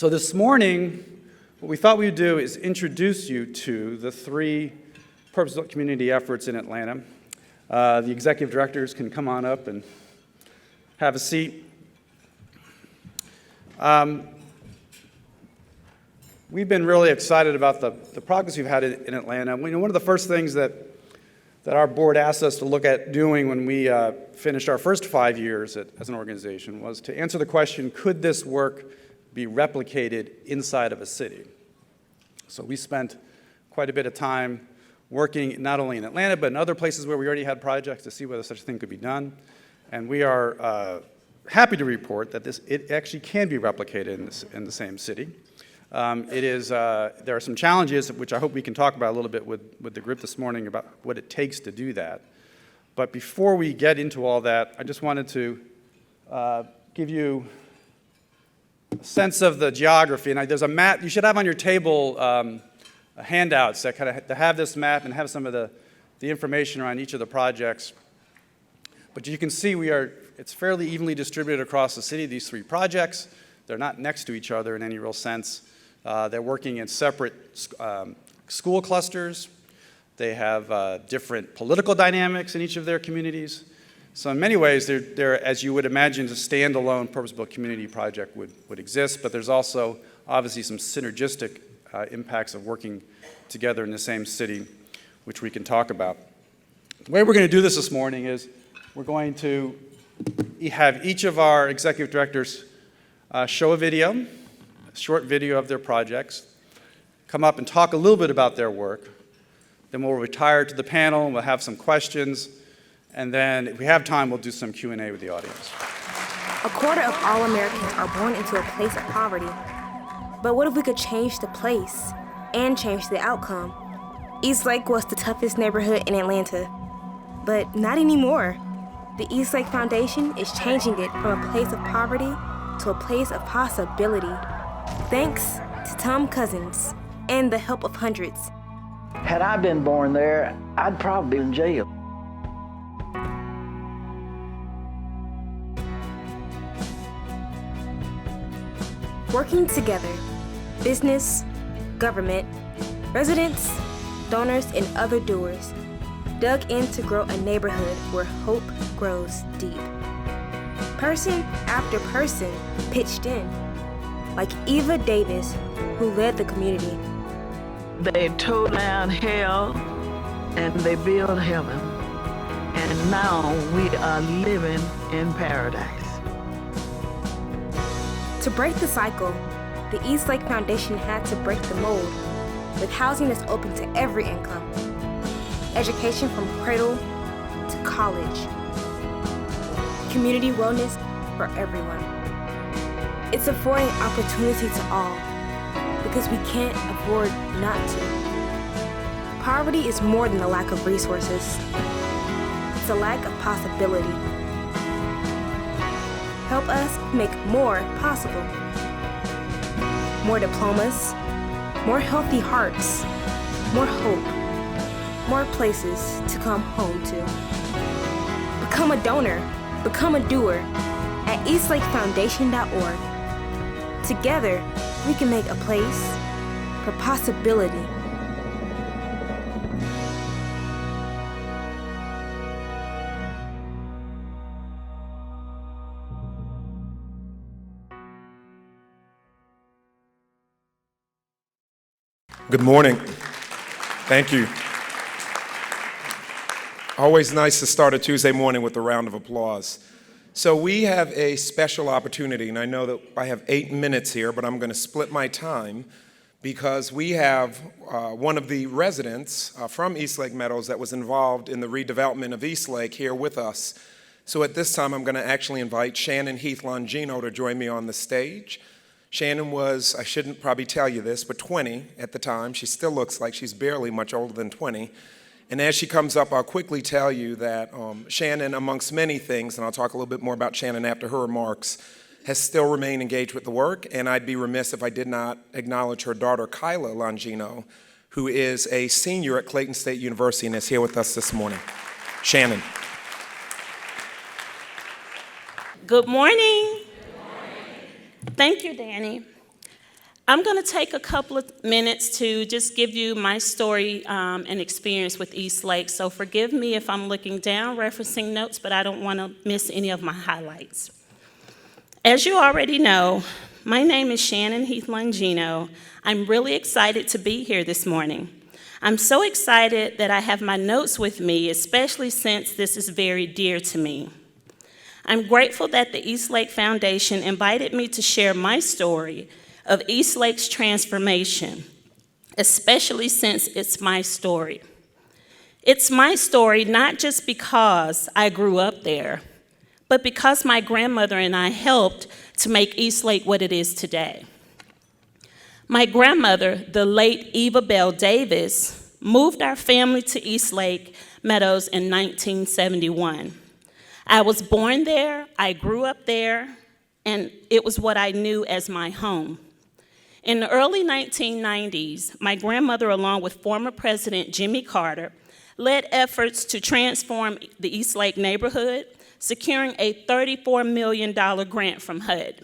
So this morning, what we thought we'd do is introduce you to the 3 purpose-built community efforts in Atlanta. The executive directors can come on up and have a seat. We've been really excited about the progress we've had in Atlanta. One of the first things that our board asked us to look at doing when we finished our first 5 years as an organization was to answer the question, could this work be replicated inside of a city? So we spent quite a bit of time working not only in Atlanta, but in other places where we already had projects to see whether such a thing could be done. And we are happy to report that it actually can be replicated in the same city. There are some challenges, which I hope we can talk about a little bit with the group this morning about what it takes to do that. But before we get into all that, I just wanted to give you a sense of the geography. And there's a map. You should have on your table handouts that kind of have this map and have some of the information around each of the projects. But you can see it's fairly evenly distributed across the city, these 3 projects. They're not next to each other in any real sense. They're working in separate school clusters. They have different political dynamics in each of their communities. So in many ways, they're as you would imagine, a standalone purpose-built community project would exist, but there's also obviously some synergistic impacts of working together in the same city, which we can talk about. The way we're going to do this morning is we're going to have each of our executive directors show a short video of their projects, come up and talk a little bit about their work. Then we'll retire to the panel, and we'll have some questions, and then if we have time, we'll do some Q&A with the audience. A quarter of all Americans are born into a place of poverty. But what if we could change the place and change the outcome? Eastlake was the toughest neighborhood in Atlanta, but not anymore. The Eastlake Foundation is changing it from a place of poverty to a place of possibility, thanks to Tom Cousins and the help of hundreds. Had I been born there, I'd probably be in jail. Working together, business, government, residents, donors, and other doers dug in to grow a neighborhood where hope grows deep. Person after person pitched in, like Eva Davis, who led the community. They tore down hell and they built heaven. And now we are living in paradise. To break the cycle, the Eastlake Foundation had to break the mold with housing that's open to every income, education from cradle to college, community wellness for everyone. It's affording opportunity to all because we can't afford not to. Poverty is more than a lack of resources. It's a lack of possibility. Help us make more possible. More diplomas, more healthy hearts, more hope, more places to come home to. Become a donor, become a doer at eastlakefoundation.org. Together, we can make a place for possibility. Good morning. Thank you. Always nice to start a Tuesday morning with a round of applause. So we have a special opportunity, and I know that I have 8 minutes here, but I'm going to split my time because we have one of the residents from Eastlake Meadows that was involved in the redevelopment of Eastlake here with us. So at this time, I'm going to actually invite Shannon Heath Longino to join me on the stage. Shannon was, I shouldn't probably tell you this, but 20 at the time. She still looks like she's barely much older than 20. And as she comes up, I'll quickly tell you that Shannon, amongst many things, and I'll talk a little bit more about Shannon after her remarks, has still remained engaged with the work. And I'd be remiss if I did not acknowledge her daughter, Kyla Longino, who is a senior at Clayton State University and is here with us this morning. Shannon. Good morning. Thank you, Danny. I'm going to take a couple of minutes to just give you my story and experience with East Lake. So forgive me if I'm looking down, referencing notes, but I don't want to miss any of my highlights. As you already know, my name is Shannon Heath Longino. I'm really excited to be here this morning. I'm so excited that I have my notes with me, especially since this is very dear to me. I'm grateful that the East Lake Foundation invited me to share my story of East Lake's transformation, especially since it's my story. It's my story not just because I grew up there, but because my grandmother and I helped to make East Lake what it is today. My grandmother, the late Eva Bell Davis, moved our family to East Lake Meadows in 1971. I was born there, I grew up there, and it was what I knew as my home. In the early 1990s, my grandmother, along with former President Jimmy Carter, led efforts to transform the East Lake neighborhood, securing a $34 million grant from HUD.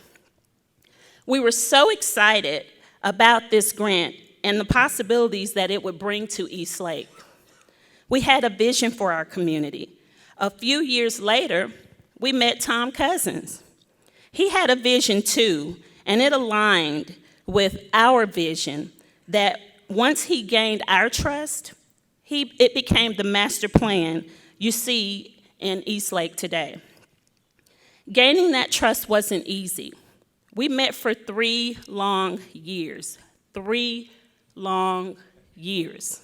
We were so excited about this grant and the possibilities that it would bring to East Lake. We had a vision for our community. A few years later, we met Tom Cousins. He had a vision too, and it aligned with our vision that once he gained our trust, it became the master plan you see in East Lake today. Gaining that trust wasn't easy. We met for 3 long years. 3 long years.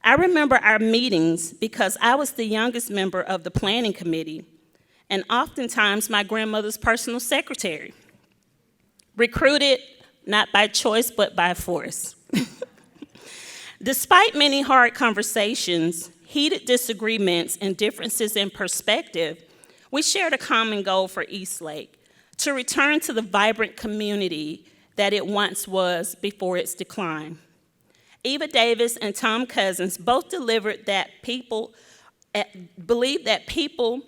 I remember our meetings because I was the youngest member of the planning committee and oftentimes my grandmother's personal secretary. Recruited not by choice but by force. Despite many hard conversations, heated disagreements, and differences in perspective, we shared a common goal for East Lake: to return to the vibrant community that it once was before its decline. Eva Davis and Tom Cousins both delivered that believe that people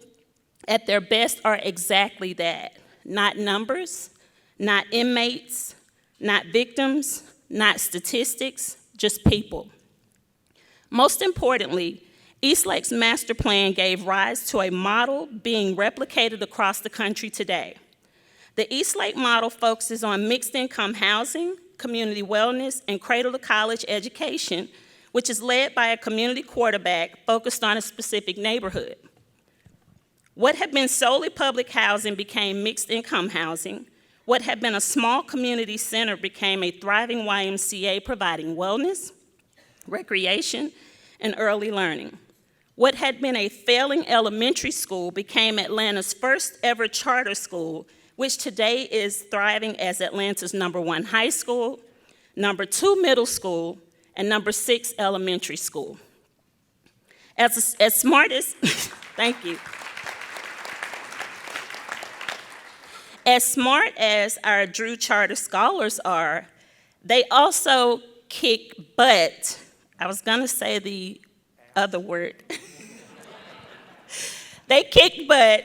at their best are exactly that: not numbers, not inmates, not victims, not statistics, just people. Most importantly, East Lake's master plan gave rise to a model being replicated across the country today. The East Lake model focuses on mixed-income housing, community wellness, and cradle-to-college education, which is led by a community quarterback focused on a specific neighborhood. What had been solely public housing became mixed-income housing. What had been a small community center became a thriving YMCA providing wellness, recreation, and early learning. What had been a failing elementary school became Atlanta's first ever charter school, which today is thriving as Atlanta's #1 high school, #2 middle school, and #6 elementary school. As smart as, thank you. As smart as our Drew Charter scholars are, they also kick butt. I was gonna say the other word. They kick butt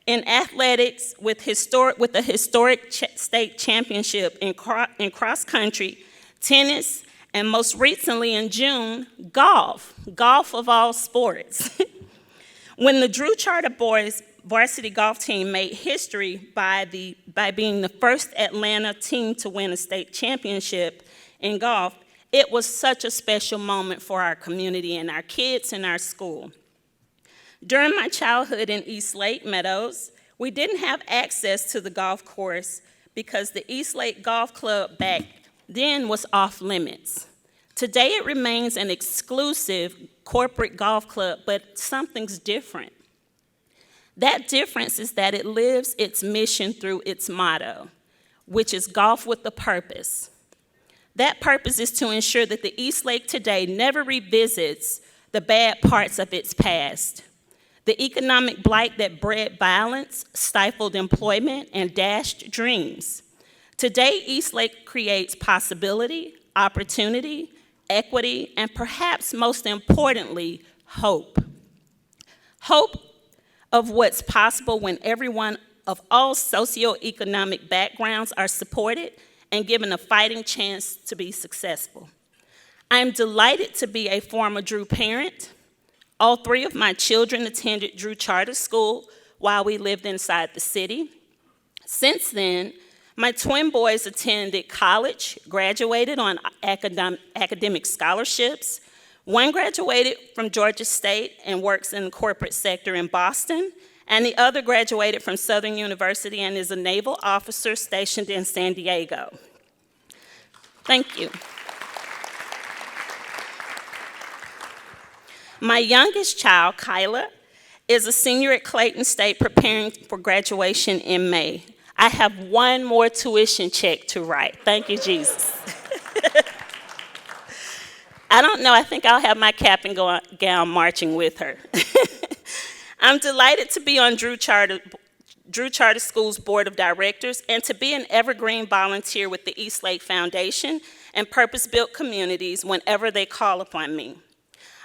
in athletics with a historic state championship in cross country, tennis, and most recently in June, golf of all sports. When the Drew Charter boys varsity golf team made history by being the first Atlanta team to win a state championship in golf, it was such a special moment for our community and our kids in our school. During my childhood in East Lake Meadows, we didn't have access to the golf course because the East Lake Golf Club back then was off limits. Today it remains an exclusive corporate golf club, but something's different. That difference is that it lives its mission through its motto, which is golf with a purpose. That purpose is to ensure that the East Lake today never revisits the bad parts of its past. The economic blight that bred violence, stifled employment, and dashed dreams. Today, East Lake creates possibility, opportunity, equity, and perhaps most importantly, hope. Hope of what's possible when everyone of all socioeconomic backgrounds are supported and given a fighting chance to be successful. I am delighted to be a former Drew parent. All 3 of my children attended Drew Charter School while we lived inside the city. Since then, my twin boys attended college, graduated on academic scholarships. One graduated from Georgia State and works in the corporate sector in Boston, and the other graduated from Southern University and is a naval officer stationed in San Diego. Thank you. My youngest child, Kyla, is a senior at Clayton State preparing for graduation in May. I have one more tuition check to write. Thank you, Jesus. I don't know, I think I'll have my cap and gown marching with her. I'm delighted to be on Drew Charter School's Board of Directors and to be an evergreen volunteer with the Eastlake Foundation and purpose-built communities whenever they call upon me.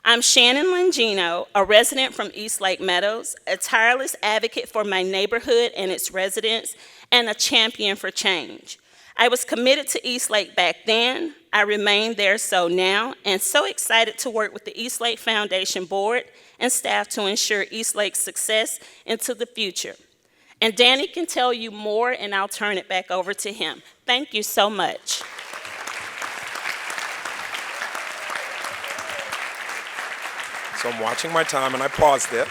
I'm Shannon Langino, a resident from Eastlake Meadows, a tireless advocate for my neighborhood and its residents, and a champion for change. I was committed to Eastlake back then, I remain there so now, and so excited to work with the Eastlake Foundation Board and staff to ensure Eastlake's success into the future. And Danny can tell you more, and I'll turn it back over to him. Thank you so much. So I'm watching my time, and I paused it.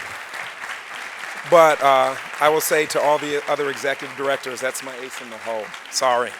But I will say to all the other executive directors, that's my ace in the hole. Sorry.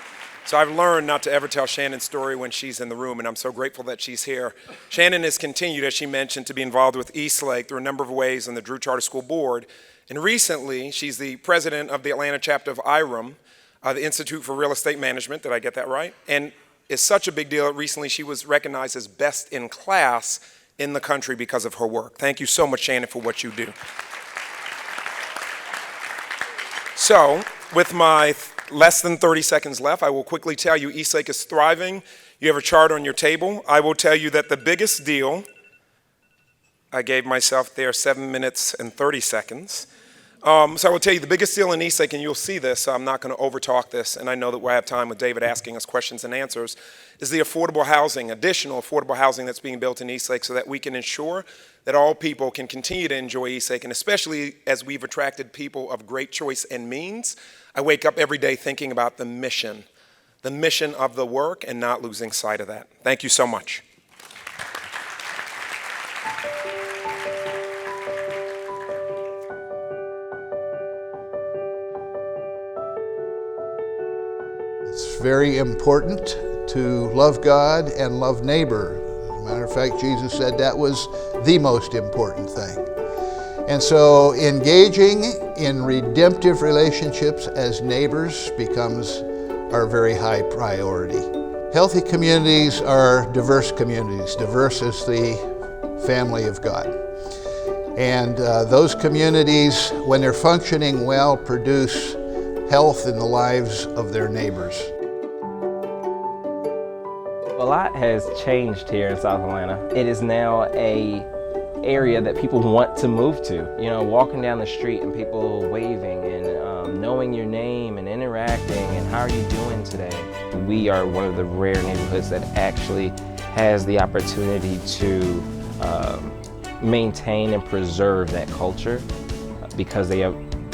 So I've learned not to ever tell Shannon's story when she's in the room, and I'm so grateful that she's here. Shannon has continued, as she mentioned, to be involved with Eastlake through a number of ways on the Drew Charter School Board. And recently, she's the president of the Atlanta chapter of IREM, the Institute for Real Estate Management. Did I get that right? And it's such a big deal. Recently, she was recognized as best in class in the country because of her work. Thank you so much, Shannon, for what you do. So, with my less than 30 seconds left, I will quickly tell you Eastlake is thriving. You have a chart on your table. I will tell you that the biggest deal, I gave myself there 7 minutes and 30 seconds. So I will tell you the biggest deal in Eastlake, and you'll see this, so I'm not going to overtalk this, and I know that we'll have time with David asking us questions and answers, is the affordable housing, additional affordable housing that's being built in Eastlake so that we can ensure that all people can continue to enjoy Eastlake, and especially as we've attracted people of great choice and means. I wake up every day thinking about the mission of the work and not losing sight of that. Thank you so much. It's very important to love God and love neighbor. As a matter of fact, Jesus said that was the most important thing. And so engaging in redemptive relationships as neighbors becomes our very high priority. Healthy communities are diverse communities. Diverse is the family of God. And those communities, when they're functioning well, produce health in the lives of their neighbors. A lot has changed here in South Atlanta. It is now an area that people want to move to. You know, walking down the street and people waving and knowing your name and interacting and how are you doing today. We are one of the rare neighborhoods that actually has the opportunity to maintain and preserve that culture because they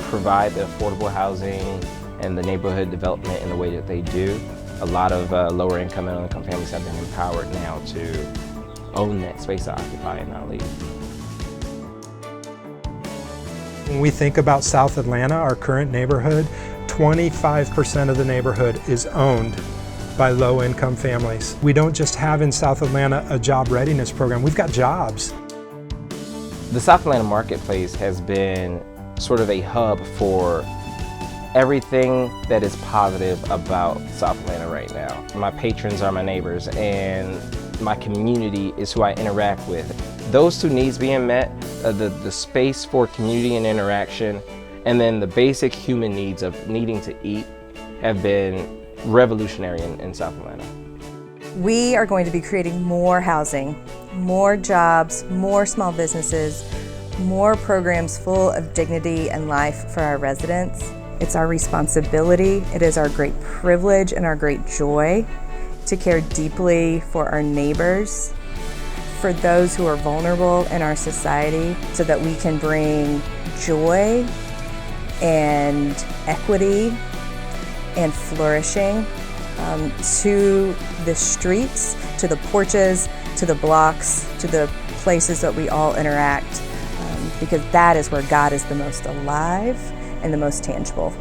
provide the affordable housing and the neighborhood development in the way that they do. A lot of lower income and middle income families have been empowered now to own that space to occupy and not leave. When we think about South Atlanta, our current neighborhood, 25% of the neighborhood is owned by low income families. We don't just have in South Atlanta a job readiness program, we've got jobs. The South Atlanta marketplace has been sort of a hub for everything that is positive about South Atlanta right now. My patrons are my neighbors and my community is who I interact with. Those two needs being met, the space for community and interaction, and then the basic human needs of needing to eat have been revolutionary in South Atlanta. We are going to be creating more housing, more jobs, more small businesses, more programs full of dignity and life for our residents. It's our responsibility, it is our great privilege and our great joy to care deeply for our neighbors, for those who are vulnerable in our society, so that we can bring joy and equity and flourishing to the streets, to the porches, to the blocks, to the places that we all interact, because that is where God is the most alive and the most tangible.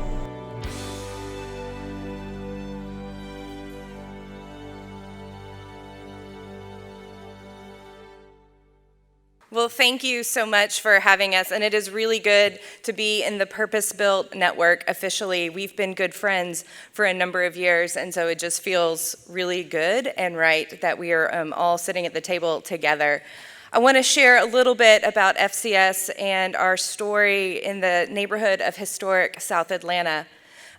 Well, thank you so much for having us, and it is really good to be in the Purpose-Built Network officially. We've been good friends for a number of years, and so it just feels really good and right that we are all sitting at the table together. I want to share a little bit about FCS and our story in the neighborhood of historic South Atlanta.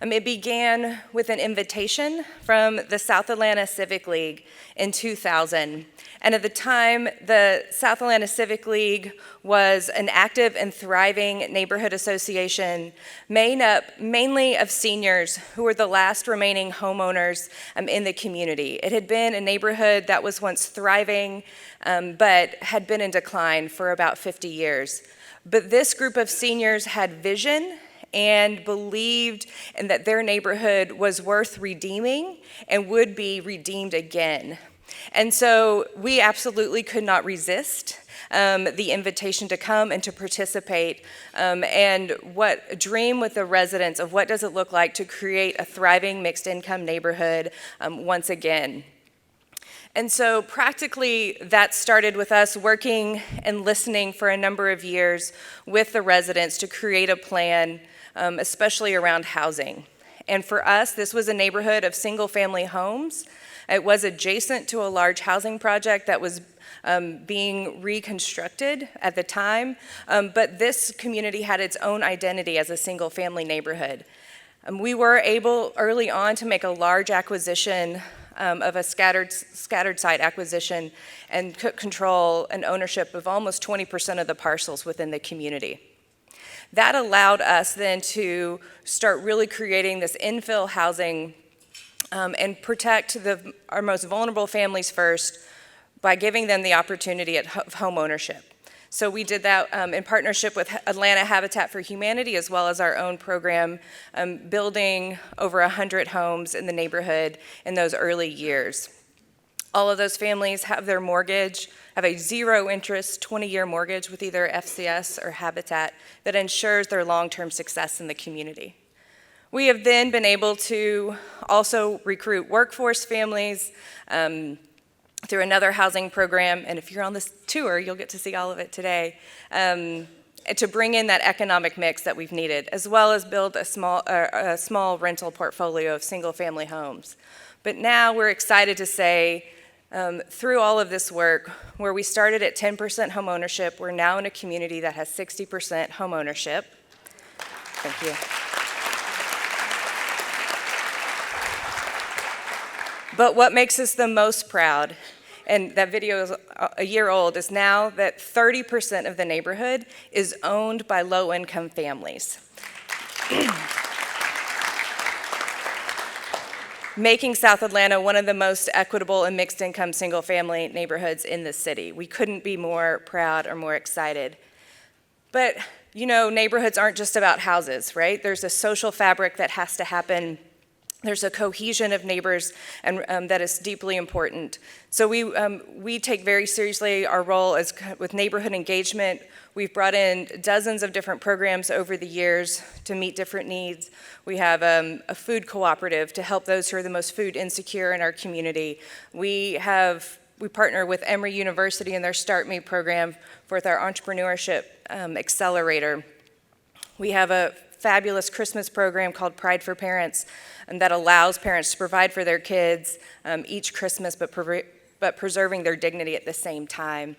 It began with an invitation from the South Atlanta Civic League in 2000. And at the time, the South Atlanta Civic League was an active and thriving neighborhood association made up mainly of seniors who were the last remaining homeowners in the community. It had been a neighborhood that was once thriving, but had been in decline for about 50 years. But this group of seniors had vision and believed in that their neighborhood was worth redeeming and would be redeemed again. And so we absolutely could not resist the invitation to come and to participate and dream with the residents of what does it look like to create a thriving mixed income neighborhood once again. And so practically that started with us working and listening for a number of years with the residents to create a plan, especially around housing. And for us, this was a neighborhood of single-family homes. It was adjacent to a large housing project that was being reconstructed at the time, but this community had its own identity as a single-family neighborhood. We were able early on to make a large acquisition of a scattered site acquisition and took control and ownership of almost 20% of the parcels within the community. That allowed us then to start really creating this infill housing and protect our most vulnerable families first by giving them the opportunity of home ownership. So we did that in partnership with Atlanta Habitat for Humanity, as well as our own program, building over 100 homes in the neighborhood in those early years. All of those families have their mortgage, have a zero interest 20-year mortgage with either FCS or Habitat that ensures their long-term success in the community. We have then been able to also recruit workforce families through another housing program, and if you're on this tour, you'll get to see all of it today, to bring in that economic mix that we've needed, as well as build a small rental portfolio of single-family homes. But now we're excited to say, through all of this work, where we started at 10% home ownership, we're now in a community that has 60% home ownership. Thank you. But what makes us the most proud, and that video is a year old, is now that 30% of the neighborhood is owned by low-income families. Making South Atlanta one of the most equitable and mixed-income single-family neighborhoods in the city. We couldn't be more proud or more excited. But, you know, neighborhoods aren't just about houses, right? There's a social fabric that has to happen. There's a cohesion of neighbors and that is deeply important. So we take very seriously our role with neighborhood engagement. We've brought in dozens of different programs over the years to meet different needs. We have a food cooperative to help those who are the most food insecure in our community. We partner with Emory University in their Start Me program with our entrepreneurship accelerator. We have a fabulous Christmas program called Pride for Parents that allows parents to provide for their kids each Christmas, but preserving their dignity at the same time.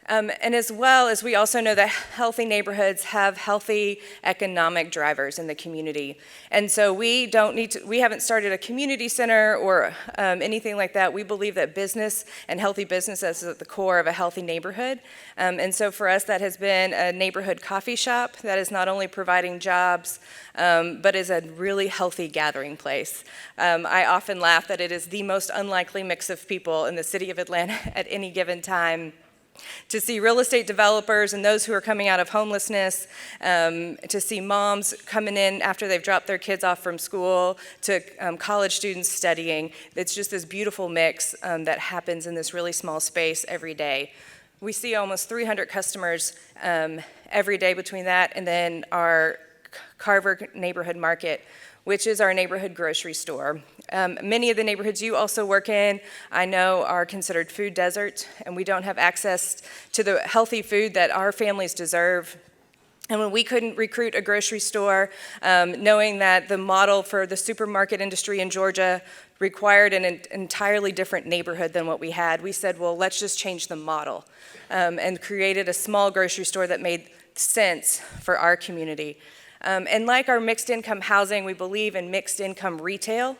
And as well as we also know that healthy neighborhoods have healthy economic drivers in the community. And so we haven't started a community center or anything like that. We believe that business and healthy business is at the core of a healthy neighborhood. And so for us, that has been a neighborhood coffee shop that is not only providing jobs, but is a really healthy gathering place. I often laugh that it is the most unlikely mix of people in the city of Atlanta at any given time. To see real estate developers and those who are coming out of homelessness, to see moms coming in after they've dropped their kids off from school, to college students studying. It's just this beautiful mix that happens in this really small space every day. We see almost 300 customers every day between that and then our Carver neighborhood market, which is our neighborhood grocery store. Many of the neighborhoods you also work in, I know, are considered food deserts, and we don't have access to the healthy food that our families deserve. And when we couldn't recruit a grocery store, knowing that the model for the supermarket industry in Georgia required an entirely different neighborhood than what we had, we said, well, let's just change the model, and created a small grocery store that made sense for our community. And like our mixed income housing, we believe in mixed income retail,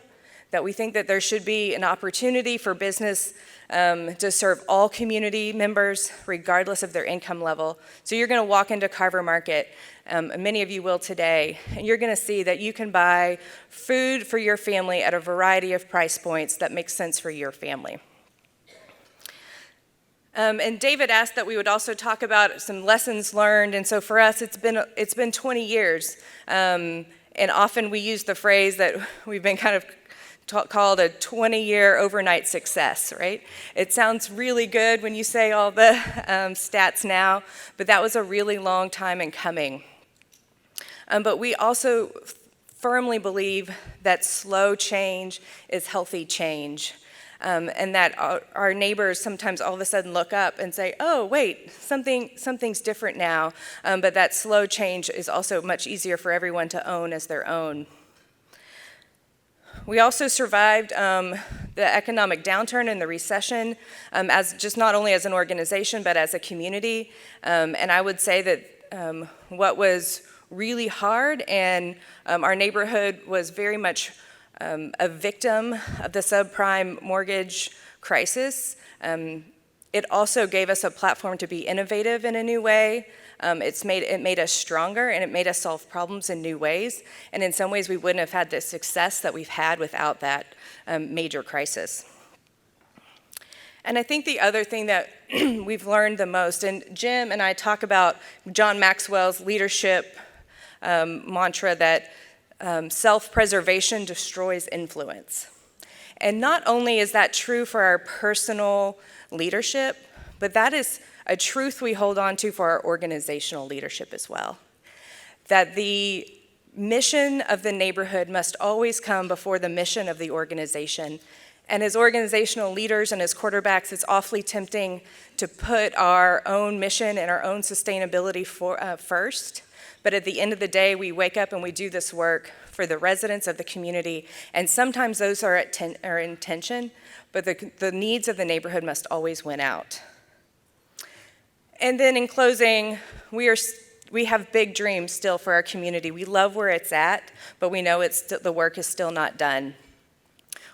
that we think that there should be an opportunity for business to serve all community members regardless of their income level. So you're going to walk into Carver Market, many of you will today, and you're going to see that you can buy food for your family at a variety of price points that make sense for your family. And David asked that we would also talk about some lessons learned, and so for us, it's been 20 years, and often we use the phrase that we've been kind of called a 20-year overnight success, right? It sounds really good when you say all the stats now, but that was a really long time in coming. But we also firmly believe that slow change is healthy change. And that our neighbors sometimes all of a sudden look up and say, oh, wait, something's different now. But that slow change is also much easier for everyone to own as their own. We also survived the economic downturn and the recession as just not only as an organization, but as a community. And I would say that what was really hard, and our neighborhood was very much a victim of the subprime mortgage crisis. It also gave us a platform to be innovative in a new way. It made us stronger, and it made us solve problems in new ways. And in some ways, we wouldn't have had the success that we've had without that major crisis. And I think the other thing that we've learned the most, and Jim and I talk about John Maxwell's leadership mantra that self-preservation destroys influence. And not only is that true for our personal leadership, but that is a truth we hold on to for our organizational leadership as well. That the mission of the neighborhood must always come before the mission of the organization. And as organizational leaders and as quarterbacks, it's awfully tempting to put our own mission and our own sustainability first. But at the end of the day, we wake up and we do this work for the residents of the community. And sometimes those are in tension, but the needs of the neighborhood must always win out. And then in closing, we have big dreams still for our community. We love where it's at, but we know the work is still not done.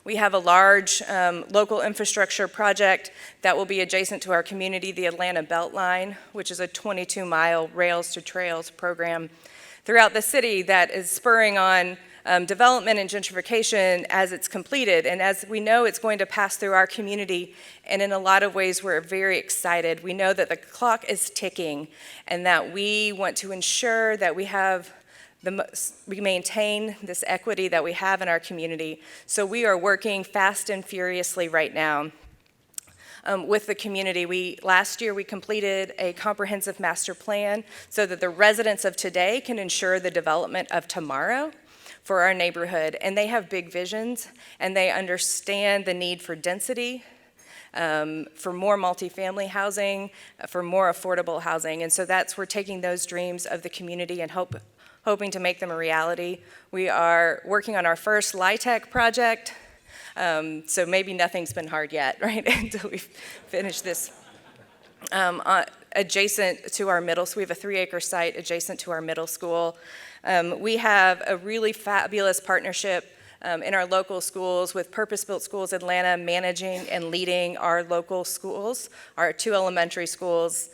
We have a large local infrastructure project that will be adjacent to our community, the Atlanta Beltline, which is a 22-mile Rails to Trails program throughout the city that is spurring on development and gentrification as it's completed. And as we know, it's going to pass through our community, and in a lot of ways, we're very excited. We know that the clock is ticking, and that we want to ensure that we maintain this equity that we have in our community. So we are working fast and furiously right now with the community. Last year we completed a comprehensive master plan so that the residents of today can ensure the development of tomorrow for our neighborhood. And they have big visions, and they understand the need for density, for more multifamily housing, for more affordable housing. And so we're taking those dreams of the community and hoping to make them a reality. We are working on our first LIHTC project, so maybe nothing's been hard yet, right, until we've finished this. adjacent to our middle school. We have a 3-acre site adjacent to our middle school. We have a really fabulous partnership in our local schools with Purpose-Built Schools Atlanta managing and leading our local schools, our 2 elementary schools,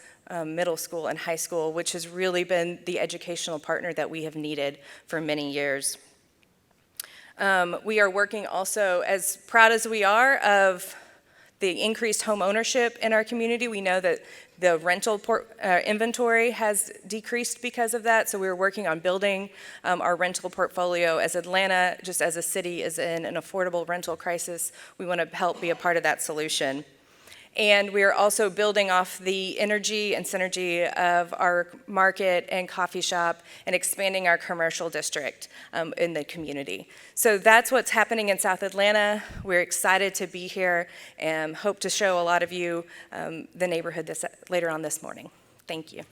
middle school and high school, which has really been the educational partner that we have needed for many years. We are working also, as proud as we are of the increased home ownership in our community. We know that the rental inventory has decreased because of that, so we're working on building our rental portfolio. As Atlanta, just as a city, is in an affordable rental crisis, we want to help be a part of that solution. And we are also building off the energy and synergy of our market and coffee shop and expanding our commercial district in the community. So that's what's happening in South Atlanta. We're excited to be here and hope to show a lot of you the neighborhood later on this morning. Thank you.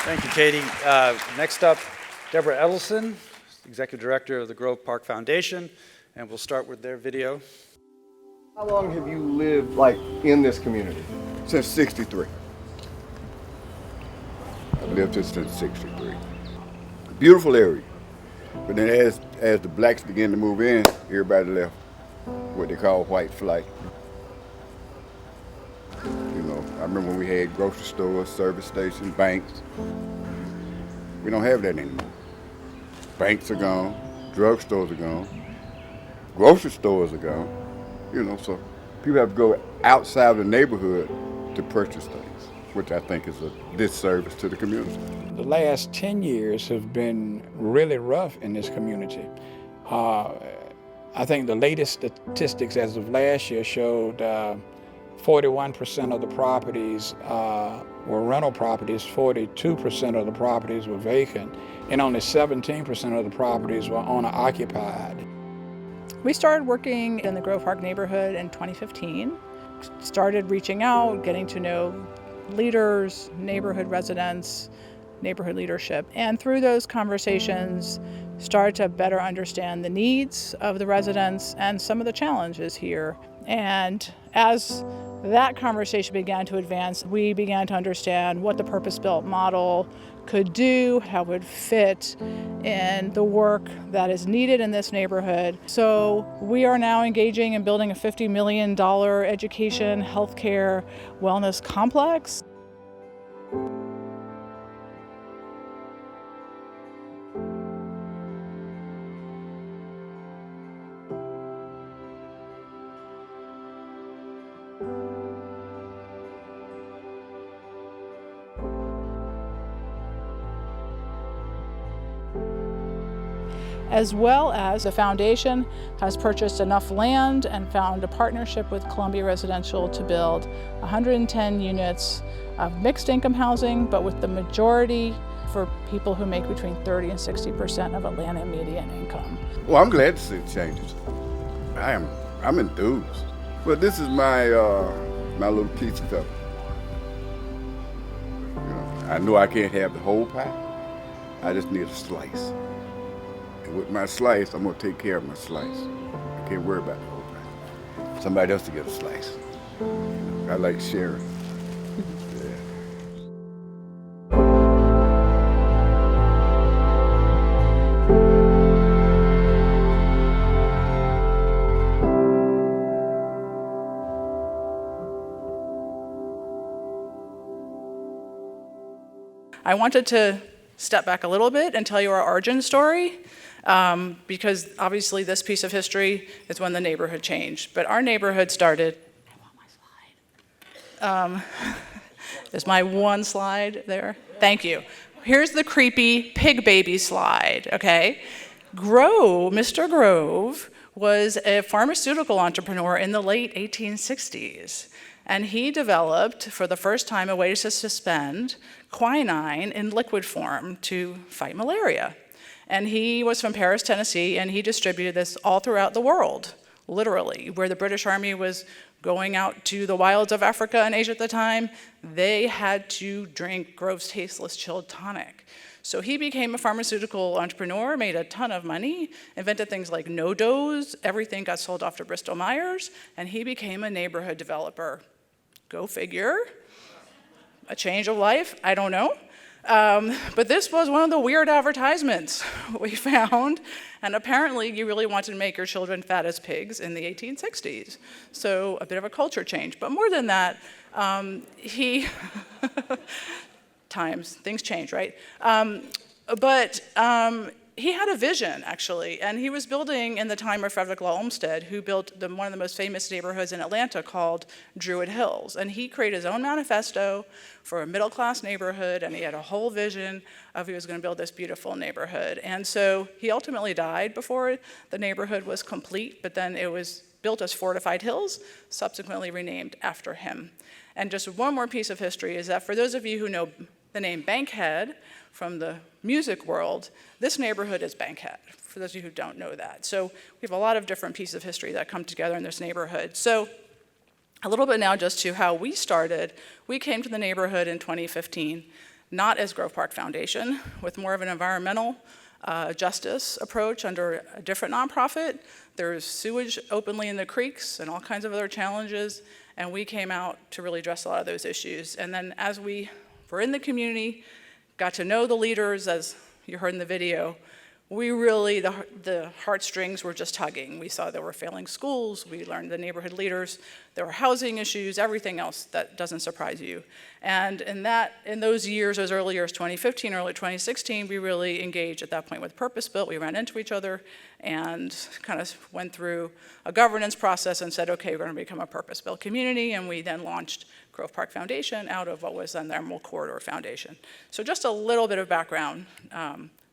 Thank you, Katie. Next up, Debra Edelson, Executive Director of the Grove Park Foundation, and we'll start with their video. How long have you lived, like, in this community? Since 63. I've lived here since 63. Beautiful area. But then as the blacks began to move in, everybody left what they call white flight. You know, I remember when we had grocery stores, service stations, banks. We don't have that anymore. Banks are gone, drugstores are gone, grocery stores are gone. You know, so people have to go outside of the neighborhood to purchase things, which I think is a disservice to the community. The last 10 years have been really rough in this community. I think the latest statistics as of last year showed 41% of the properties were rental properties, 42% of the properties were vacant, and only 17% of the properties were owner-occupied. We started working in the Grove Park neighborhood in 2015. Started reaching out, getting to know leaders, neighborhood residents, neighborhood leadership. And through those conversations, started to better understand the needs of the residents and some of the challenges here. And as that conversation began to advance, we began to understand what the purpose-built model could do, how it would fit in the work that is needed in this neighborhood. So we are now engaging in building a $50 million education, healthcare, wellness complex. As well as the foundation has purchased enough land and found a partnership with Columbia Residential to build 110 units of mixed income housing, but with the majority for people who make between 30 and 60% of Atlanta median income. Well, I'm glad to see the changes. I'm enthused. But this is my my little piece of it. You know, I know I can't have the whole pie. I just need a slice. With my slice, I'm gonna take care of my slice. I can't worry about the whole thing. Somebody else to get a slice. I like sharing. Yeah. I wanted to step back a little bit and tell you our origin story. Because obviously this piece of history is when the neighborhood changed. But our neighborhood started, I want my slide. There's my one slide there. Thank you. Here's the creepy pig baby slide, okay? Mr. Grove was a pharmaceutical entrepreneur in the late 1860s. And he developed, for the first time, a way to suspend quinine in liquid form to fight malaria. And he was from Paris, Tennessee, and he distributed this all throughout the world, literally. Where the British Army was going out to the wilds of Africa and Asia at the time, they had to drink Grove's Tasteless Chilled Tonic. So he became a pharmaceutical entrepreneur, made a ton of money, invented things like no-dose, everything got sold off to Bristol Myers, and he became a neighborhood developer. Go figure. A change of life? I don't know. But this was one of the weird advertisements we found. And apparently you really wanted to make your children fat as pigs in the 1860s. So a bit of a culture change. But more than that, things change, right? He had a vision, actually, and he was building in the time of Frederick Law Olmsted, who built one of the most famous neighborhoods in Atlanta called Druid Hills. And he created his own manifesto for a middle-class neighborhood, and he had a whole vision of he was going to build this beautiful neighborhood. And so he ultimately died before the neighborhood was complete, but then it was built as Fortified Hills, subsequently renamed after him. And just one more piece of history is that for those of you who know the name Bankhead from the music world, this neighborhood is Bankhead, for those of you who don't know that. So we have a lot of different pieces of history that come together in this neighborhood. So a little bit now just to how we started. We came to the neighborhood in 2015, not as Grove Park Foundation, with more of an environmental justice approach under a different nonprofit. There's sewage openly in the creeks and all kinds of other challenges, and we came out to really address a lot of those issues. And then as we were in the community, got to know the leaders, as you heard in the video, we really, the heartstrings were just tugging. We saw there were failing schools, we learned the neighborhood leaders, there were housing issues, everything else that doesn't surprise you. And in those years, as early as 2015, early 2016, we really engaged at that point with Purpose Built. We ran into each other and kind of went through a governance process and said, okay, we're going to become a Purpose Built community, and we then launched Grove Park Foundation out of what was then the Emerald Corridor Foundation. So just a little bit of background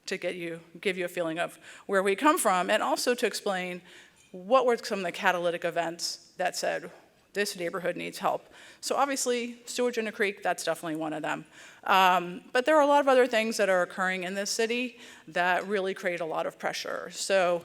to give you a feeling of where we come from, and also to explain what were some of the catalytic events that said, this neighborhood needs help. So obviously, sewage in the creek, that's definitely one of them. But there are a lot of other things that are occurring in this city that really create a lot of pressure. So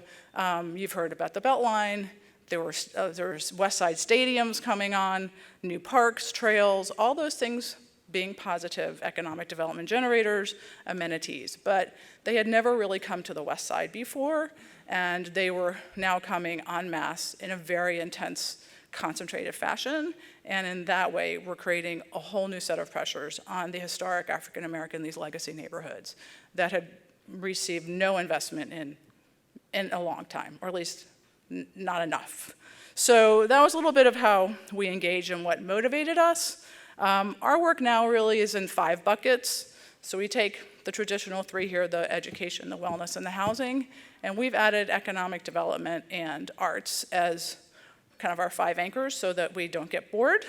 you've heard about the Beltline. There's West Side stadiums coming on, new parks, trails, all those things being positive economic development generators, amenities. But they had never really come to the West Side before, and they were now coming en masse in a very intense, concentrated fashion. And in that way, we're creating a whole new set of pressures on the historic African American, these legacy neighborhoods that had received no investment in a long time, or at least not enough. So that was a little bit of how we engaged and what motivated us. Our work now really is in 5 buckets. So we take the traditional 3 here, the education, the wellness, and the housing, and we've added economic development and arts as kind of our 5 anchors so that we don't get bored.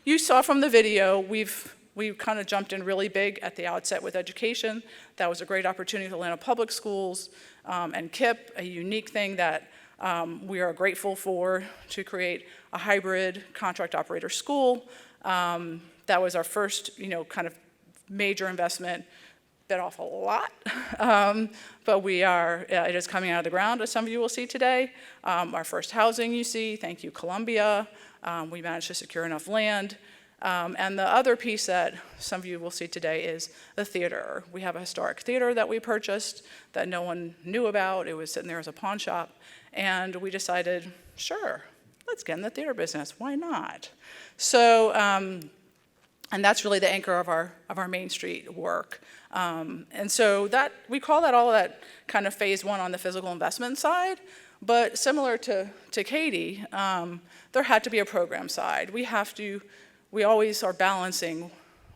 You saw from the video, we've kind of jumped in really big at the outset with education. That was a great opportunity with Atlanta Public Schools and KIPP, a unique thing that we are grateful for, to create a hybrid contract operator school. That was our first, kind of major investment. Bit off a lot, but it is coming out of the ground, as some of you will see today. Our first housing you see, thank you, Columbia. We managed to secure enough land. And the other piece that some of you will see today is the theater. We have a historic theater that we purchased that no one knew about. It was sitting there as a pawn shop. And we decided, sure, let's get in the theater business. Why not? So, and that's really the anchor of our Main Street work. And so we call that all that kind of phase 1 on the physical investment side. But similar to Katie, there had to be a program side. We always are balancing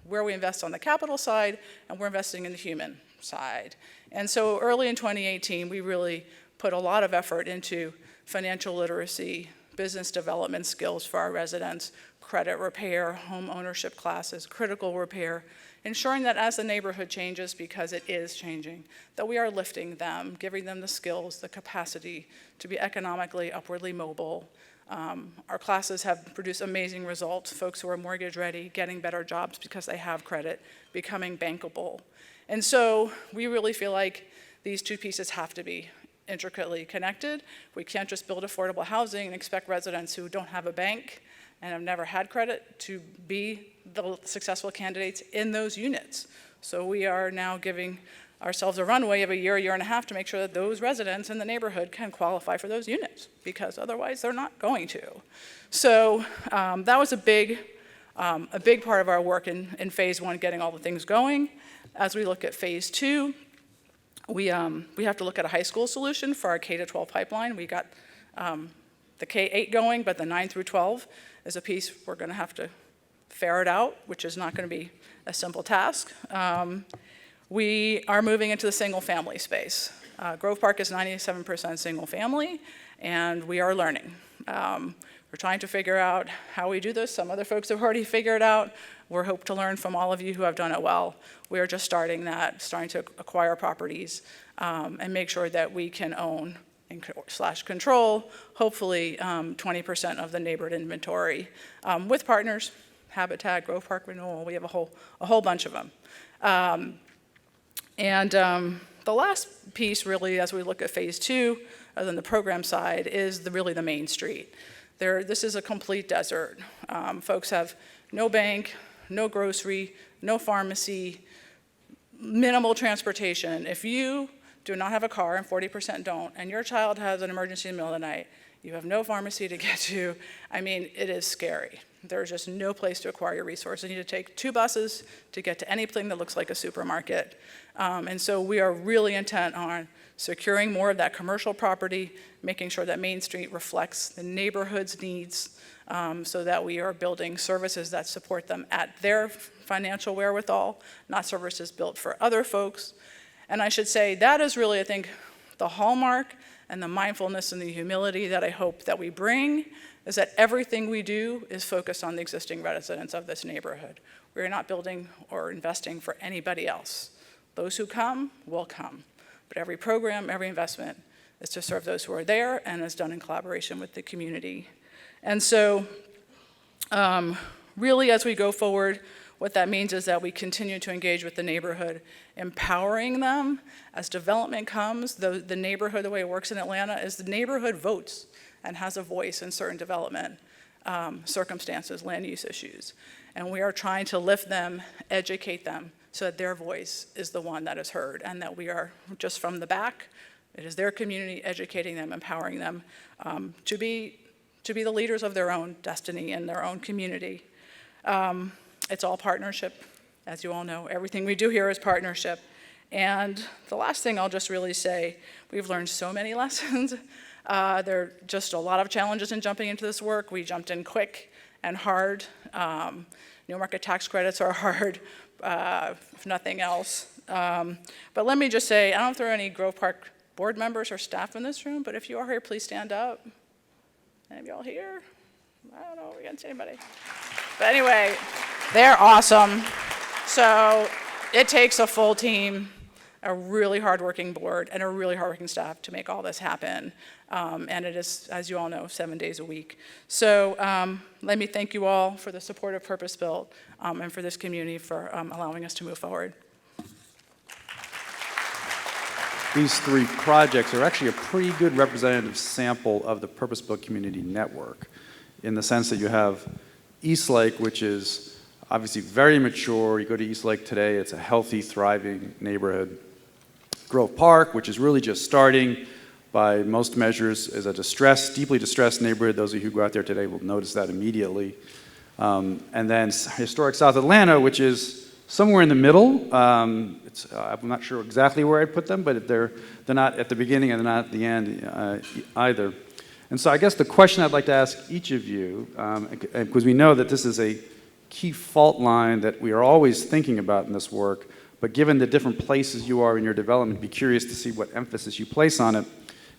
where we invest on the capital side and we're investing in the human side. And so early in 2018, we really put a lot of effort into financial literacy, business development skills for our residents, credit repair, home ownership classes, critical repair, ensuring that as the neighborhood changes, because it is changing, that we are lifting them, giving them the skills, the capacity to be economically upwardly mobile. Our classes have produced amazing results, folks who are mortgage ready, getting better jobs because they have credit, becoming bankable. And so we really feel like these 2 pieces have to be intricately connected. We can't just build affordable housing and expect residents who don't have a bank and have never had credit to be the successful candidates in those units. So we are now giving ourselves a runway of a year and a half to make sure that those residents in the neighborhood can qualify for those units, because otherwise they're not going to. So that was a big part of our work in phase one, getting all the things going. As we look at phase two, we have to look at a high school solution for our K-12 pipeline. We got the K-8 going, but the 9 through 12 is a piece we're going to have to ferret out, which is not going to be a simple task. We are moving into the single family space. Grove Park is 97% single family, and we are learning. We're trying to figure out how we do this. Some other folks have already figured it out. We hope to learn from all of you who have done it well. We are just starting to acquire properties and make sure that we can own / control, hopefully 20% of the neighborhood inventory with partners, Habitat, Grove Park Renewal. We have a whole bunch of them. The last piece, really, as we look at phase two, other than the program side, is really the main street. This is a complete desert. Folks have no bank, no grocery, no pharmacy, minimal transportation. If you do not have a car, and 40% don't, and your child has an emergency in the middle of the night, you have no pharmacy to get to, I mean, it is scary. There's just no place to acquire your resources. You need to take 2 buses to get to anything that looks like a supermarket. And so we are really intent on securing more of that commercial property, making sure that Main Street reflects the neighborhood's needs, so that we are building services that support them at their financial wherewithal, not services built for other folks. And I should say that is really, I think, the hallmark and the mindfulness and the humility that I hope that we bring, is that everything we do is focused on the existing residents of this neighborhood. We're not building or investing for anybody else. Those who come will come. But every program, every investment is to serve those who are there and is done in collaboration with the community. And so really, as we go forward, what that means is that we continue to engage with the neighborhood, empowering them as development comes. The neighborhood, the way it works in Atlanta, is the neighborhood votes and has a voice in certain development circumstances, land use issues. And we are trying to lift them, educate them, so that their voice is the one that is heard, and that we are just from the back. It is their community, educating them, empowering them to be the leaders of their own destiny and their own community. It's all partnership, as you all know. Everything we do here is partnership. And the last thing I'll just really say, we've learned so many lessons. There are just a lot of challenges in jumping into this work. We jumped in quick and hard. New market tax credits are hard, if nothing else. But let me just say, I don't know if there are any Grove Park board members or staff in this room, but if you are here, please stand up. Any of y'all here? I don't know, we can't see anybody. But anyway, they're awesome. So it takes a full team, a really hardworking board, and a really hardworking staff to make all this happen. And it is, as you all know, 7 days a week. So let me thank you all for the support of Purpose Built and for this community for allowing us to move forward. These 3 projects are actually a pretty good representative sample of the Purpose Built Community Network, in the sense that you have Eastlake, which is obviously very mature. You go to Eastlake today, it's a healthy, thriving neighborhood. Grove Park, which is really just starting, by most measures, is a deeply distressed neighborhood. Those of you who go out there today will notice that immediately. And then historic South Atlanta, which is somewhere in the middle. I'm not sure exactly where I'd put them, but they're not at the beginning and they're not at the end either. And so I guess the question I'd like to ask each of you, because we know that this is a key fault line that we are always thinking about in this work, but given the different places you are in your development, be curious to see what emphasis you place on it.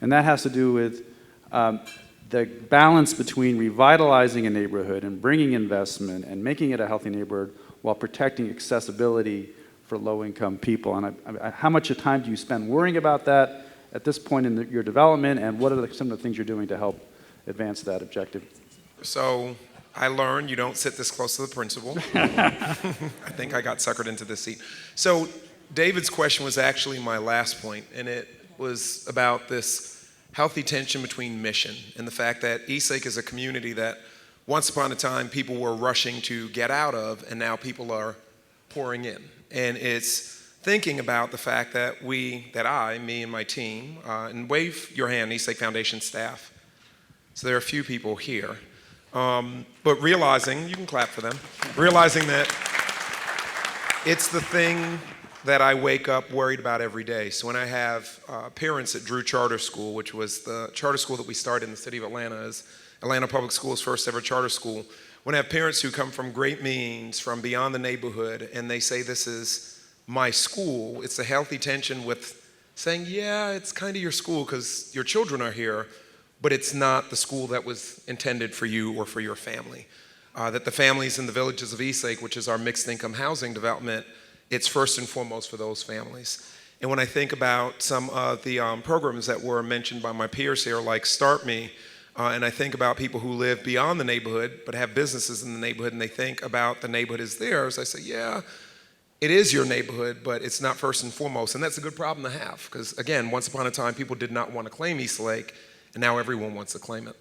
And that has to do with the balance between revitalizing a neighborhood and bringing investment and making it a healthy neighborhood while protecting accessibility for low-income people. And how much time do you spend worrying about that at this point in your development, and what are some of the things you're doing to help advance that objective? So I learned you don't sit this close to the principal. I think I got suckered into this seat. So David's question was actually my last point, and it was about this healthy tension between mission and the fact that Eastlake is a community that once upon a time people were rushing to get out of, and now people are pouring in. And it's thinking about the fact that me and my team, and wave your hand, Eastlake Foundation staff. So there are a few people here. But realizing, you can clap for them, realizing that it's the thing that I wake up worried about every day. So when I have parents at Drew Charter School, which was the charter school that we started in the city of Atlanta as Atlanta Public Schools' first ever charter school, when I have parents who come from great means, from beyond the neighborhood, and they say this is my school, it's a healthy tension with saying, yeah, it's kind of your school because your children are here, but it's not the school that was intended for you or for your family. That the families in the villages of Eastlake, which is our mixed income housing development, it's first and foremost for those families. And when I think about some of the programs that were mentioned by my peers here, like Start Me, and I think about people who live beyond the neighborhood but have businesses in the neighborhood, and they think about the neighborhood as theirs, I say, yeah, it is your neighborhood, but it's not first and foremost. And that's a good problem to have, because again, once upon a time, people did not want to claim Eastlake, and now everyone wants to claim it.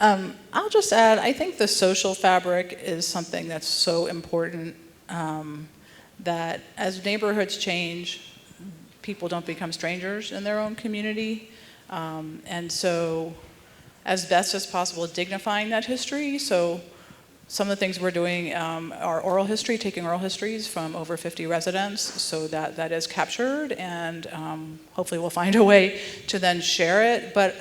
I'll just add, I think the social fabric is something that's so important, that as neighborhoods change, people don't become strangers in their own community. And so, as best as possible, dignifying that history. So some of the things we're doing are oral history, taking oral histories from over 50 residents, so that that is captured, and hopefully we'll find a way to then share it. But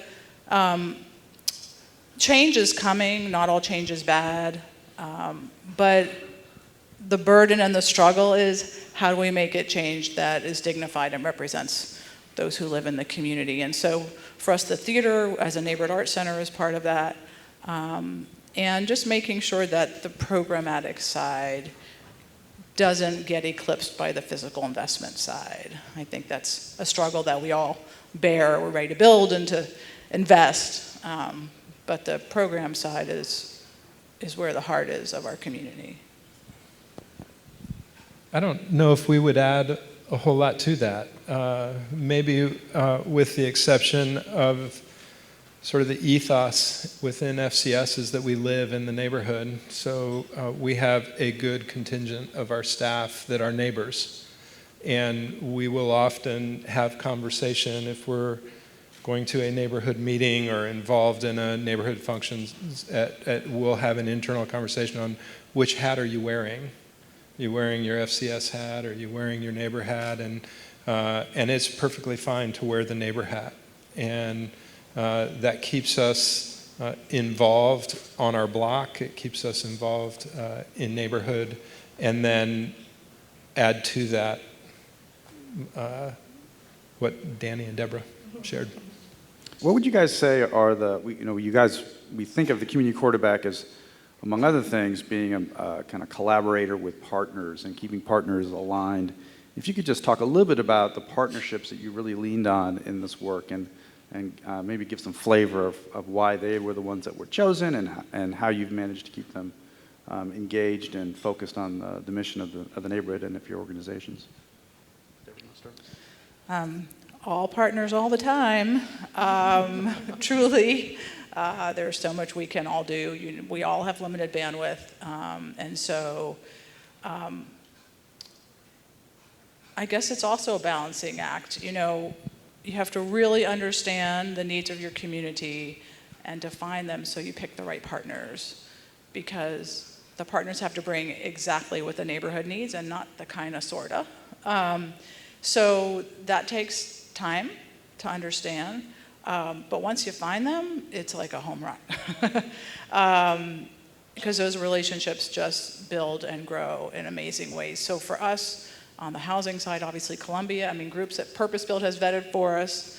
change is coming, not all change is bad, but the burden and the struggle is, how do we make it change that is dignified and represents those who live in the community? And so for us, the theater as a neighborhood arts center is part of that. And just making sure that the programmatic side doesn't get eclipsed by the physical investment side. I think that's a struggle that we all bear. We're ready to build and to invest, but the program side is where the heart is of our community. I don't know if we would add a whole lot to that. Maybe with the exception of sort of the ethos within FCS is that we live in the neighborhood. So we have a good contingent of our staff that are neighbors. And we will often have conversation if we're going to a neighborhood meeting or involved in a neighborhood function. We'll have an internal conversation on which hat are you wearing? Are you wearing your FCS hat? Or are you wearing your neighbor hat? And it's perfectly fine to wear the neighbor hat. And that keeps us involved on our block. It keeps us involved in neighborhood. And then add to that what Danny and Debra shared. What would you guys say are we think of the community quarterback as, among other things, being a kind of collaborator with partners and keeping partners aligned. If you could just talk a little bit about the partnerships that you really leaned on in this work, and maybe give some flavor of why they were the ones that were chosen, and how you've managed to keep them engaged and focused on the mission of the neighborhood and of your organizations. All partners all the time, truly. There's so much we can all do. We all have limited bandwidth, and so I guess it's also a balancing act. You have to really understand the needs of your community and define them so you pick the right partners, because the partners have to bring exactly what the neighborhood needs and not the kind of sorta. So that takes time to understand. But once you find them, it's like a home run. Because those relationships just build and grow in amazing ways. So for us, on the housing side, obviously Columbia, groups that Purpose Built has vetted for us.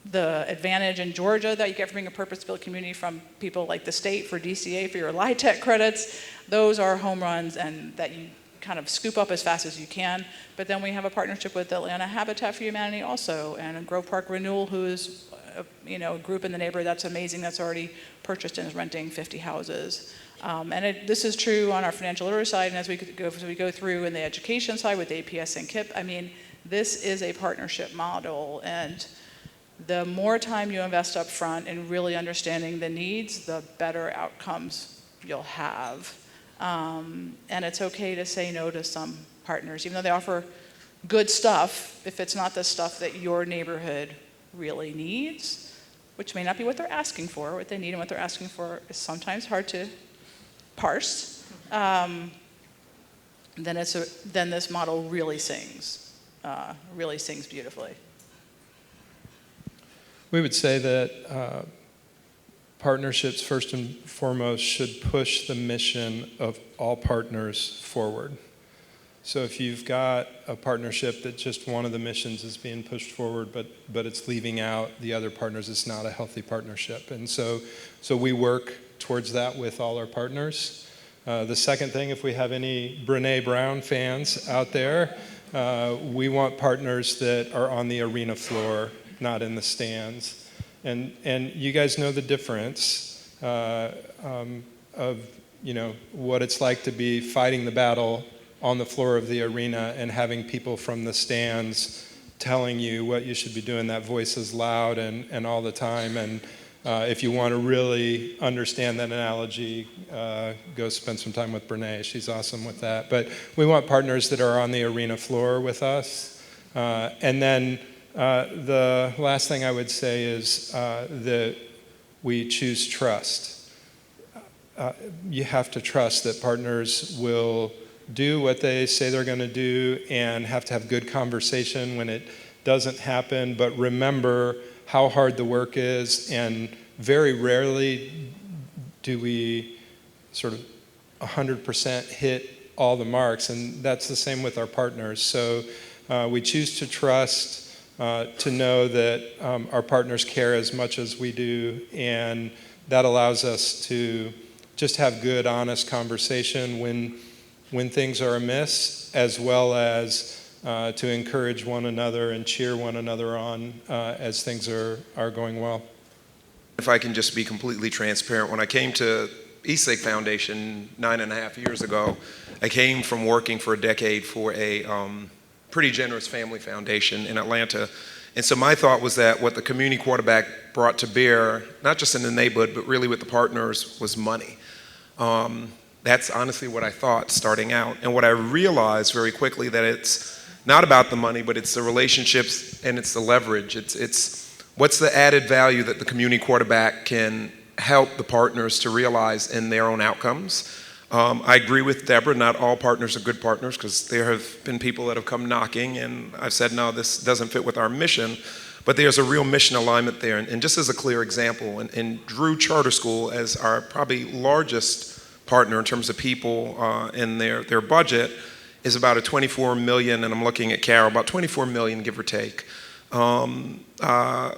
The advantage in Georgia that you get from being a purpose-built community from people like the state for DCA, for your LIHTC credits, those are home runs and that you kind of scoop up as fast as you can. But then we have a partnership with Atlanta Habitat for Humanity also, and a Grove Park Renewal, who is a group in the neighborhood that's amazing, that's already purchased and is renting 50 houses. This is true on our financial literacy side, and as we go through in the education side with APS and KIP, this is a partnership model, and the more time you invest up front in really understanding the needs, the better outcomes you'll have. And it's okay to say no to some partners, even though they offer good stuff, if it's not the stuff that your neighborhood really needs, which may not be what they're asking for, what they need and what they're asking for is sometimes hard to parse, then this model really sings beautifully. We would say that partnerships, first and foremost, should push the mission of all partners forward. So if you've got a partnership that just one of the missions is being pushed forward, but it's leaving out the other partners, it's not a healthy partnership. And so we work towards that with all our partners. The second thing, if we have any Brené Brown fans out there, we want partners that are on the arena floor, not in the stands. And you guys know the difference of what it's like to be fighting the battle on the floor of the arena and having people from the stands telling you what you should be doing. That voice is loud and all the time. And if you want to really understand that analogy, go spend some time with Brené. She's awesome with that. But we want partners that are on the arena floor with us. And then the last thing I would say is that we choose trust. You have to trust that partners will do what they say they're going to do and have to have good conversation when it doesn't happen, but remember how hard the work is, and very rarely do we sort of 100% hit all the marks, and that's the same with our partners. So we choose to trust, to know that our partners care as much as we do, and that allows us to just have good, honest conversation when things are amiss, as well as to encourage one another and cheer one another on as things are going well. If I can just be completely transparent, when I came to Eastlake Foundation 9.5 years ago, I came from working for a decade for a pretty generous family foundation in Atlanta. And so my thought was that what the community quarterback brought to bear, not just in the neighborhood, but really with the partners, was money. That's honestly what I thought starting out. And what I realized very quickly, that it's not about the money, but it's the relationships and it's the leverage. It's what's the added value that the community quarterback can help the partners to realize in their own outcomes. I agree with Debra, not all partners are good partners, because there have been people that have come knocking and I've said, no, this doesn't fit with our mission. But there's a real mission alignment there. And just as a clear example, in Drew Charter School, as our probably largest partner in terms of people in their budget, is about a 24 million, and I'm looking at Carol, about 24 million, give or take,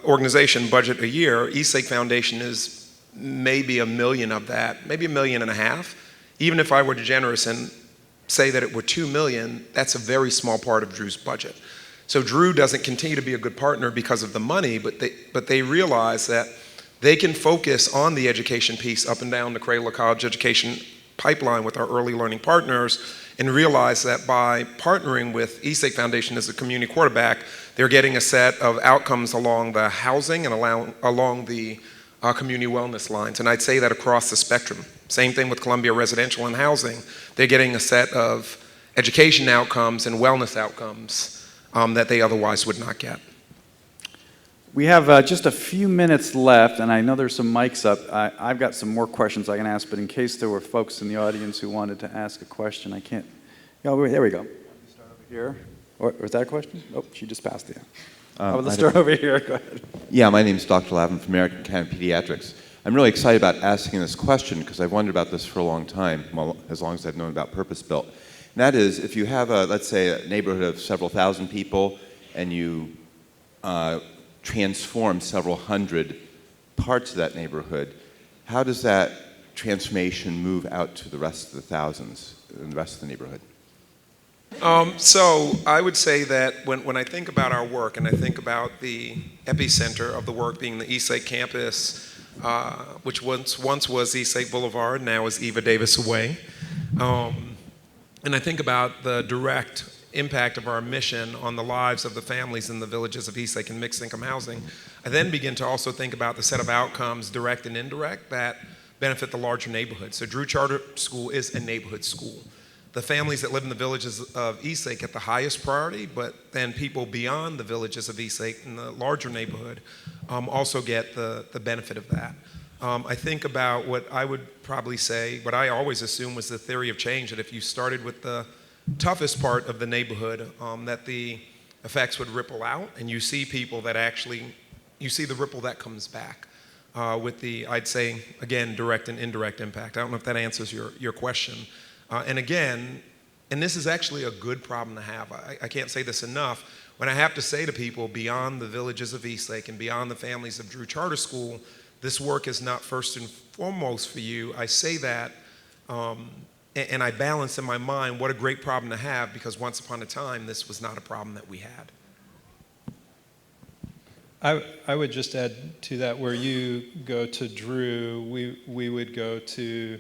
organization budget a year. Eastlake Foundation is maybe $1 million of that, maybe $1.5 million. Even if I were generous and say that it were $2 million, that's a very small part of Drew's budget. So Drew doesn't continue to be a good partner because of the money, but they realize that they can focus on the education piece up and down the cradle of college education pipeline with our early learning partners, and realize that by partnering with Eastlake Foundation as a community quarterback, they're getting a set of outcomes along the housing and along the community wellness lines. And I'd say that across the spectrum. Same thing with Columbia Residential and Housing. They're getting a set of education outcomes and wellness outcomes that they otherwise would not get. We have just a few minutes left, and I know there's some mics up. I've got some more questions I can ask, but in case there were folks in the audience who wanted to ask a question, I can't. Oh, there we go. Start over here. Or, was that a question? Oh, she just passed it. Let's start over here. Go ahead. Yeah, my name is Dr. Lavin from American Academy of Pediatrics. I'm really excited about asking this question because I've wondered about this for a long time, well, as long as I've known about purpose-built. And that is, if you have, let's say, a neighborhood of several thousand people, and you transform several hundred parts of that neighborhood, how does that transformation move out to the rest of the thousands in the rest of the neighborhood? So I would say that when I think about our work, and I think about the epicenter of the work being the Eastlake campus, which once was Eastlake Boulevard, now is Eva Davis Way, and I think about the direct impact of our mission on the lives of the families in the villages of Eastlake and mixed income housing, I then begin to also think about the set of outcomes, direct and indirect, that benefit the larger neighborhood. So Drew Charter School is a neighborhood school. the families that live in the villages of Eastlake get the highest priority, but then people beyond the villages of Eastlake in the larger neighborhood also get the benefit of that. I think about what I would probably say, what I always assumed was the theory of change, that if you started with the toughest part of the neighborhood, that the effects would ripple out, and you see people that actually, you see the ripple that comes back with the, I'd say, again, direct and indirect impact. I don't know if that answers your question. And again, and this is actually a good problem to have. I can't say this enough. When I have to say to people beyond the villages of Eastlake and beyond the families of Drew Charter School, this work is not first and foremost for you, I say that and I balance in my mind what a great problem to have, because once upon a time this was not a problem that we had. I would just add to that, where you go to Drew, we would go to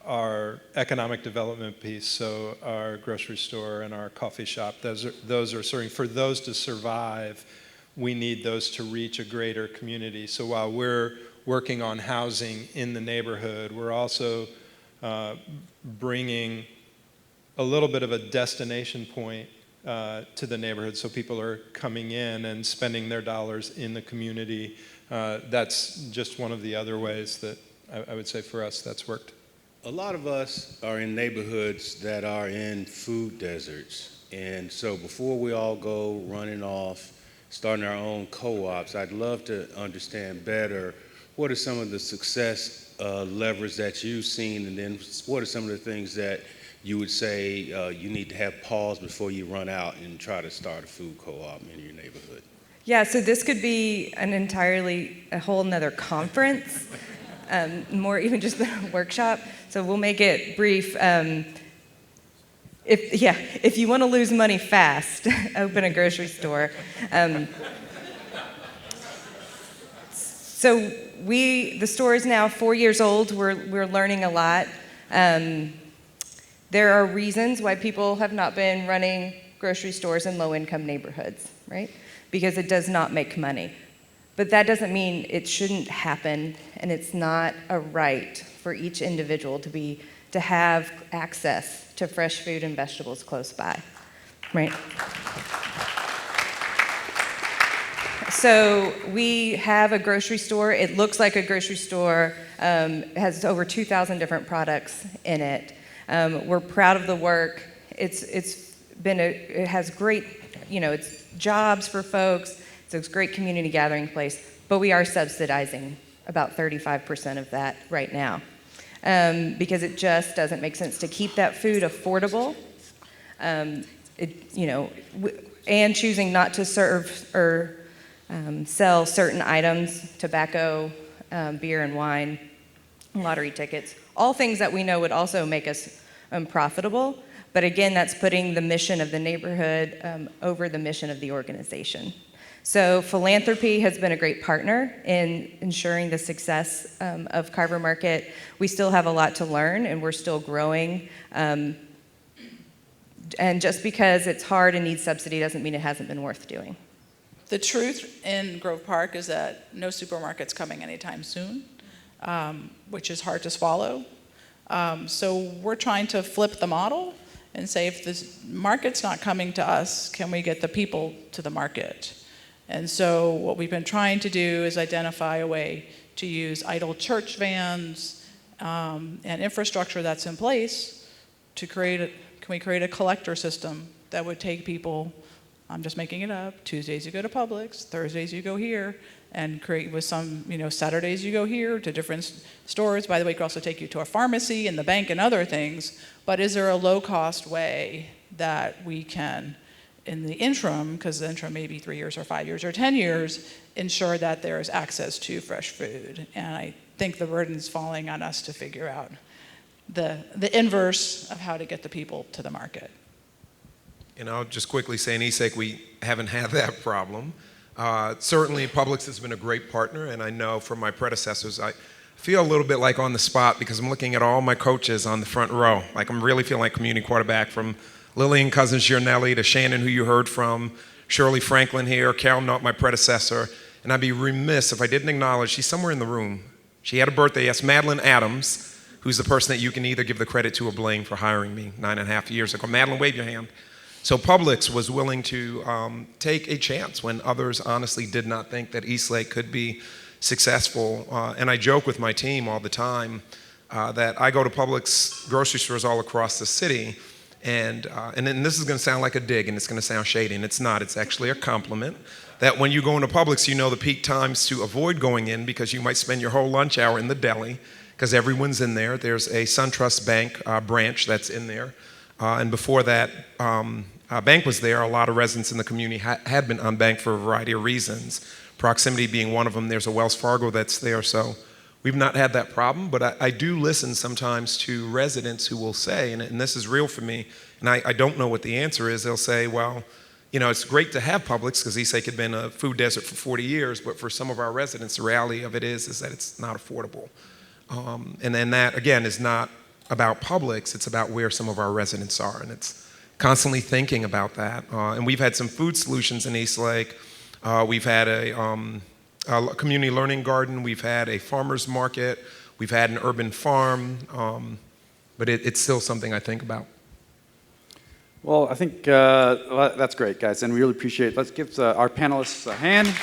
our economic development piece, so our grocery store and our coffee shop. Those are serving. For those to survive, we need those to reach a greater community. So while we're working on housing in the neighborhood, we're also bringing a little bit of a destination point to the neighborhood, so people are coming in and spending their dollars in the community. That's just one of the other ways that I would say for us that's worked. A lot of us are in neighborhoods that are in food deserts, and so before we all go running off, starting our own co-ops, I'd love to understand better what are some of the success levers that you've seen, and then what are some of the things that you would say you need to have pause before you run out and try to start a food co-op in your neighborhood? Yeah, so this could be a whole nother conference, more even just a workshop. So we'll make it brief. If you want to lose money fast, open a grocery store. So the store is now 4 years old. We're learning a lot. There are reasons why people have not been running grocery stores in low-income neighborhoods, right? Because it does not make money. But that doesn't mean it shouldn't happen, and it's not a right for each individual to have access to fresh food and vegetables close by, right? So we have a grocery store. It looks like a grocery store. It has over 2,000 different products in it. We're proud of the work. It has great, it's jobs for folks. So it's a great community gathering place. But we are subsidizing about 35% of that right now, because it just doesn't make sense to keep that food affordable. And choosing not to serve or sell certain items, tobacco, beer and wine, lottery tickets, all things that we know would also make us profitable. But again, that's putting the mission of the neighborhood over the mission of the organization. So philanthropy has been a great partner in ensuring the success of Carver Market. We still have a lot to learn, and we're still growing. And just because it's hard and needs subsidy doesn't mean it hasn't been worth doing. The truth in Grove Park is that no supermarket's coming anytime soon, which is hard to swallow. So we're trying to flip the model and say, if the market's not coming to us, can we get the people to the market? And so what we've been trying to do is identify a way to use idle church vans and infrastructure that's in place to can we create a collector system that would take people, I'm just making it up, Tuesdays you go to Publix, Thursdays you go here, and create with some, Saturdays you go here to different stores. By the way, it could also take you to a pharmacy and the bank and other things. But is there a low-cost way that we can, in the interim, because the interim may be 3 years or 5 years or 10 years, ensure that there is access to fresh food? And I think the burden's falling on us to figure out the inverse of how to get the people to the market. And I'll just quickly say in Eastlake, we haven't had that problem. Certainly, Publix has been a great partner, and I know from my predecessors, I feel a little bit like on the spot because I'm looking at all my coaches on the front row. Like I'm really feeling like community quarterback, from Lillian Cousins-Giornelli to Shannon, who you heard from, Shirley Franklin here, Carol Knott, my predecessor, and I'd be remiss if I didn't acknowledge, she's somewhere in the room. She had a birthday, yes, Madeline Adams, who's the person that you can either give the credit to or blame for hiring me 9.5 years ago. Madeline, wave your hand. So Publix was willing to take a chance when others honestly did not think that Eastlake could be successful. And I joke with my team all the time that I go to Publix grocery stores all across the city, and then this is going to sound like a dig, and it's going to sound shady, and it's not. It's actually a compliment. That when you go into Publix, you know the peak times to avoid going in because you might spend your whole lunch hour in the deli because everyone's in there. There's a SunTrust Bank branch that's in there. And before that bank was there, a lot of residents in the community had been unbanked for a variety of reasons, proximity being one of them. There's a Wells Fargo that's there. So we've not had that problem, but I do listen sometimes to residents who will say, and this is real for me, and I don't know what the answer is. They'll say, well, you know, it's great to have Publix because Eastlake had been a food desert for 40 years, but for some of our residents, the reality of it is that it's not affordable. And then that, again, is not about Publix, it's about where some of our residents are, and it's constantly thinking about that. And we've had some food solutions in Eastlake. We've had a community learning garden, we've had a farmer's market, we've had an urban farm, but it's still something I think about. Well, I think that's great, guys, and we really appreciate it. Let's give our panelists a hand.